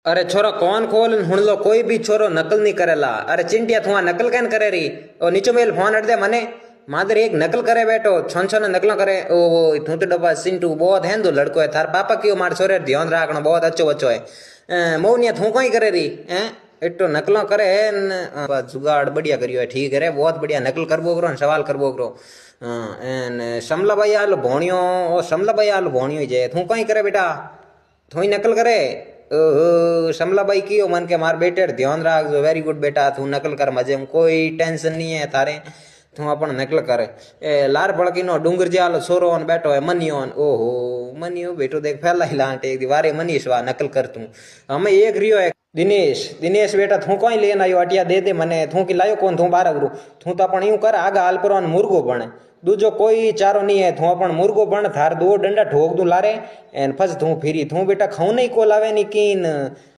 अरे छोरो कौन खोल हुण लो कोई भी छोरो नकल नहीं करेला। अरे चिंटिया थुआ नकल कैन करे रही ओ नीचो मेल फोन हट दे मने मादर एक नकल करे बैठो छोन छोन नकल करे ओ तू तो डब्बा सिंटू बहुत हैंदो लड़को है थार पापा क्यों मार छोरे ध्यान राखना बहुत अच्छो बच्चो है मौनिया थू कोई करे रही हैं इट्टो नकलों करे जुगाड़ बढ़िया करियो है ठीक है रे बहुत बढ़िया नकल करबो करो सवाल करबो करो एन समला भाई आलो भोणियो ओ समला भाई आलो भोणियो जे थू कोई करे बेटा थोड़ी नकल करे ओहो समला भाई कियो मन के मार बेटे ध्यान राख जो वेरी गुड बेटा तू नकल कर मजे में कोई टेंशन नहीं है थारे तू अपन नकल कर ए लार बड़की नो डूंगर जालो छोरो on बैठो है मनियो ओहो मनियो बेटो देख फैला ही लांटे एक दीवारे मनीष वा नकल कर तू हमें एक रियो है दिनेश दिनेश बेटा थू कोई लेन आयो अटिया दे दे मने थू की लायो कौन थू बार गुरु थू तो अपन यूं कर आगा हाल पर मुर्गो बने दूजो कोई चारो नहीं है थू अपन मुर्गो बन थार दो डंडा ठोक दू लारे एन फस थू फिरी थू बेटा खाऊ नहीं को लावे नी कीन